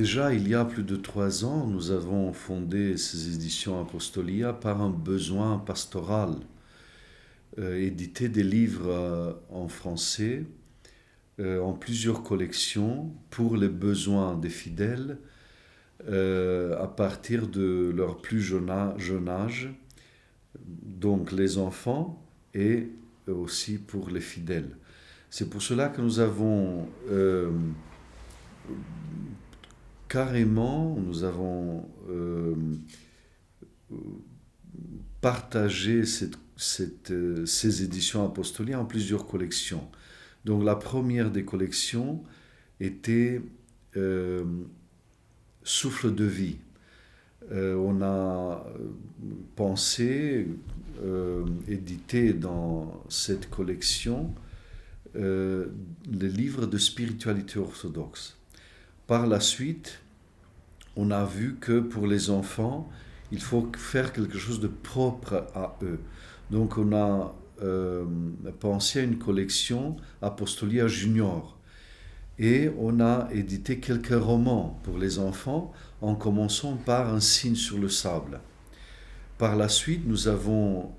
Déjà, il y a plus de 3 ans, nous avons fondé ces éditions Apostolia par un besoin pastoral, éditer des livres en français, en plusieurs collections, pour les besoins des fidèles, à partir de leur plus jeune âge, donc les enfants et aussi pour les fidèles. C'est pour cela que nous avons nous avons partagé ces éditions apostoliques en plusieurs collections. Donc la première des collections était euh, Souffle de vie. On a pensé éditer dans cette collection les livres de spiritualité orthodoxe. Par la suite, on a vu que pour les enfants, il faut faire quelque chose de propre à eux. Donc on a pensé à une collection Apostolia Junior. Et on a édité quelques romans pour les enfants en commençant par Un signe sur le sable. Par la suite, nous avons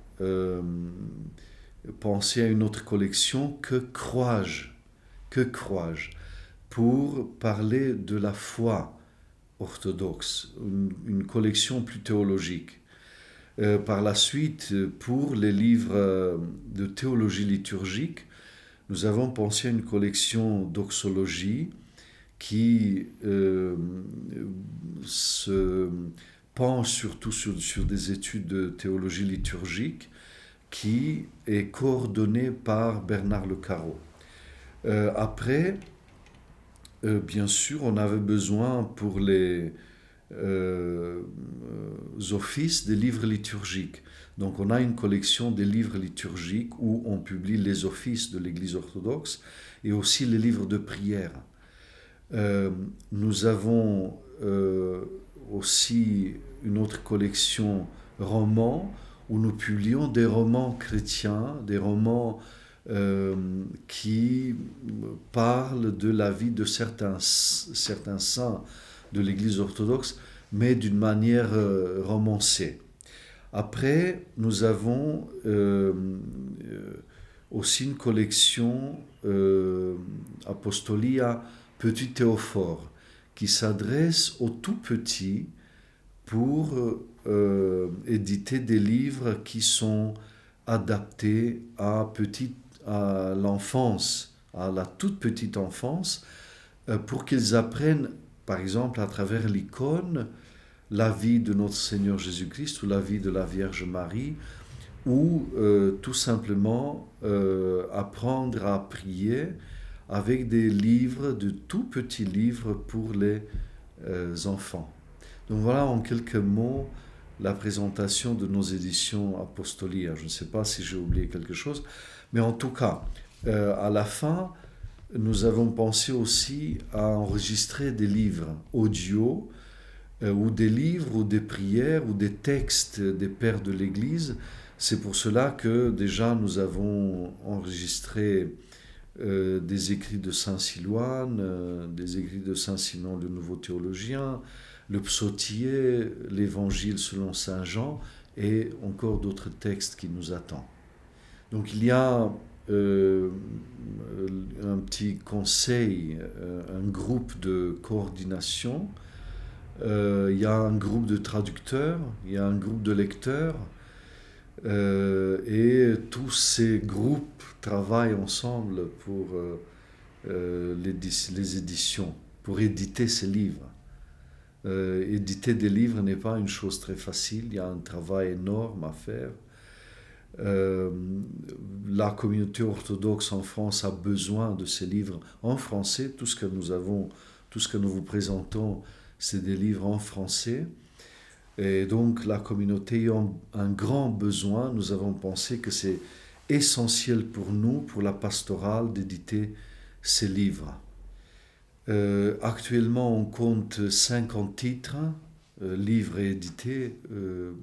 pensé à une autre collection, Que crois-je, pour parler de la foi orthodoxe, une collection plus théologique. Par la suite, pour les livres de théologie liturgique, nous avons pensé à une collection doxologie qui se penche surtout sur des études de théologie liturgique, qui est coordonnée par Bernard Le Caro. Après, bien sûr, on avait besoin pour les offices des livres liturgiques. Donc on a une collection des livres liturgiques où on publie les offices de l'Église orthodoxe et aussi les livres de prière. Nous avons aussi une autre collection romans où nous publions des romans chrétiens, des romans qui parlent de la vie de certains saints de l'Église orthodoxe, mais d'une manière romancée. Après, nous avons aussi une collection Apostolia Petit Théophore, qui s'adresse aux tout petits pour éditer des livres qui sont adaptés à l'enfance, à la toute petite enfance, pour qu'ils apprennent, par exemple, à travers l'icône, la vie de notre Seigneur Jésus-Christ ou la vie de la Vierge Marie, ou tout simplement apprendre à prier avec des livres, de tout petits livres pour les enfants. Donc voilà en quelques mots la présentation de nos éditions apostoliques. Je ne sais pas si j'ai oublié quelque chose, mais en tout cas, à la fin, nous avons pensé aussi à enregistrer des livres audio ou des livres ou des prières ou des textes des pères de l'Église. C'est pour cela que déjà nous avons enregistré des écrits de Saint Silouane, des écrits de Saint Sinon le Nouveau Théologien, le Psautier, l'Évangile selon Saint Jean et encore d'autres textes qui nous attendent. Donc il y a un petit conseil, un groupe de coordination, il y a un groupe de traducteurs, il y a un groupe de lecteurs, et tous ces groupes travaillent ensemble pour les éditions, pour éditer ces livres. Éditer des livres n'est pas une chose très facile, il y a un travail énorme à faire. La communauté orthodoxe en France a besoin de ces livres en français. Tout ce que nous vous présentons, c'est des livres en français. Et donc la communauté ayant un grand besoin, nous avons pensé que c'est essentiel pour nous, pour la pastorale, d'éditer ces livres. Actuellement, on compte 50 titres, livres édités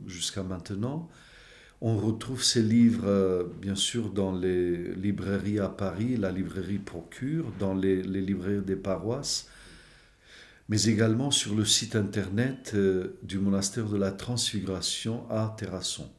jusqu'à maintenant. On retrouve ces livres, bien sûr, dans les librairies à Paris, la librairie Procure, dans les librairies des paroisses. mais également sur le site internet du monastère de la Transfiguration à Terrasson.